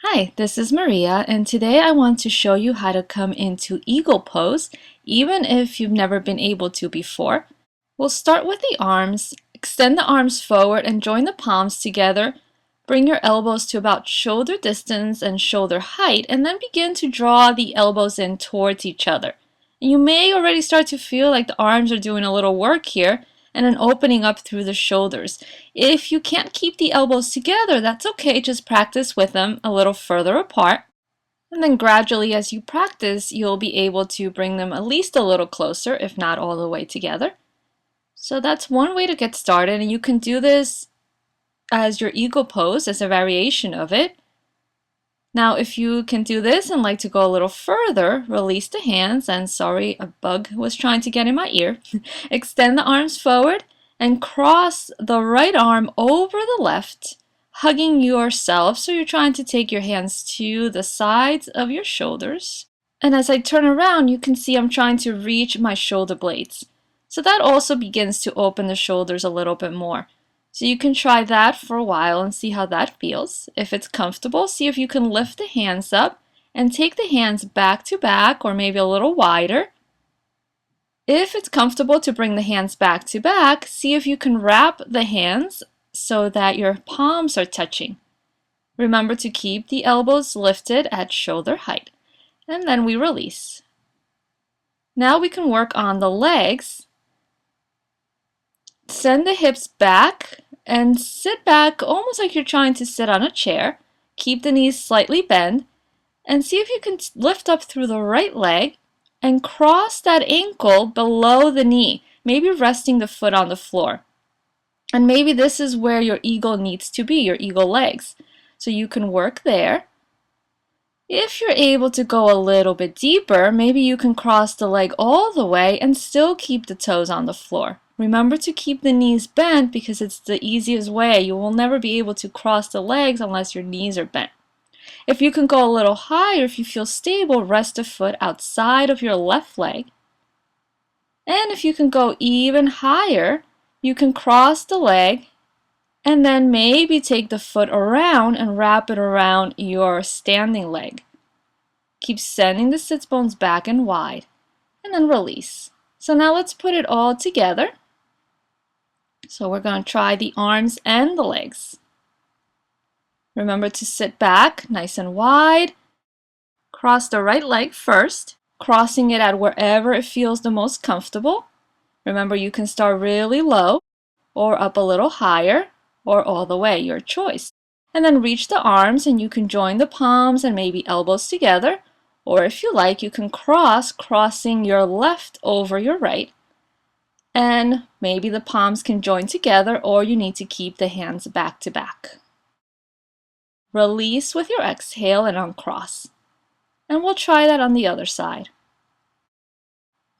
Hi, this is Maria, and today I want to show you how to come into eagle pose, even if you've never been able to before. We'll start with the arms. Extend the arms forward and join the palms together. Bring your elbows to about shoulder distance and shoulder height, and then begin to draw the elbows in towards each other. And you may already start to feel like the arms are doing a little work here, and an opening up through the shoulders. If you can't keep the elbows together, that's okay. Just practice with them a little further apart. And then gradually as you practice, you'll be able to bring them at least a little closer, if not all the way together. So that's one way to get started, and you can do this as your eagle pose, as a variation of it. Now, if you can do this and like to go a little further, release the hands, and sorry, a bug was trying to get in my ear. Extend the arms forward and cross the right arm over the left, hugging yourself. So you're trying to take your hands to the sides of your shoulders. And as I turn around, you can see I'm trying to reach my shoulder blades. So that also begins to open the shoulders a little bit more. So you can try that for a while and see how that feels. If it's comfortable, see if you can lift the hands up and take the hands back to back or maybe a little wider. If it's comfortable to bring the hands back to back, see if you can wrap the hands so that your palms are touching. Remember to keep the elbows lifted at shoulder height. And then we release. Now we can work on the legs. Send the hips back and sit back almost like you're trying to sit on a chair. Keep the knees slightly bent and see if you can lift up through the right leg and cross that ankle below the knee, maybe resting the foot on the floor. And maybe this is where your eagle needs to be, your eagle legs. So you can work there. If you're able to go a little bit deeper, maybe you can cross the leg all the way and still keep the toes on the floor. Remember to keep the knees bent because it's the easiest way. You will never be able to cross the legs unless your knees are bent. If you can go a little higher, if you feel stable, rest the foot outside of your left leg. And if you can go even higher, you can cross the leg and then maybe take the foot around and wrap it around your standing leg. Keep sending the sits bones back and wide, and then release. So now let's put it all together. So we're going to try the arms and the legs. Remember to sit back nice and wide. Cross the right leg first, crossing it at wherever it feels the most comfortable. Remember, you can start really low or up a little higher or all the way, your choice. And then reach the arms and you can join the palms and maybe elbows together. Or if you like, you can crossing your left over your right. And maybe the palms can join together or you need to keep the hands back to back. Release with your exhale and uncross. And we'll try that on the other side.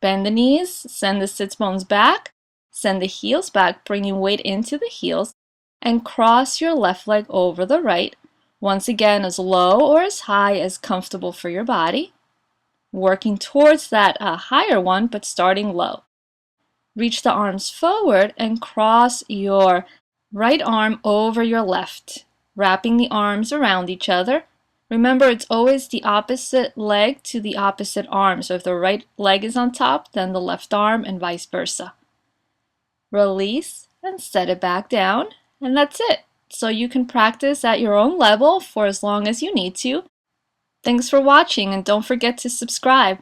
Bend the knees, send the sits bones back, send the heels back, bringing weight into the heels, and cross your left leg over the right, once again as low or as high as comfortable for your body. Working towards that higher one, but starting low. Reach the arms forward and cross your right arm over your left, wrapping the arms around each other. Remember, it's always the opposite leg to the opposite arm. So if the right leg is on top, then the left arm and vice versa. Release and set it back down. And that's it. So you can practice at your own level for as long as you need to. Thanks for watching and don't forget to subscribe.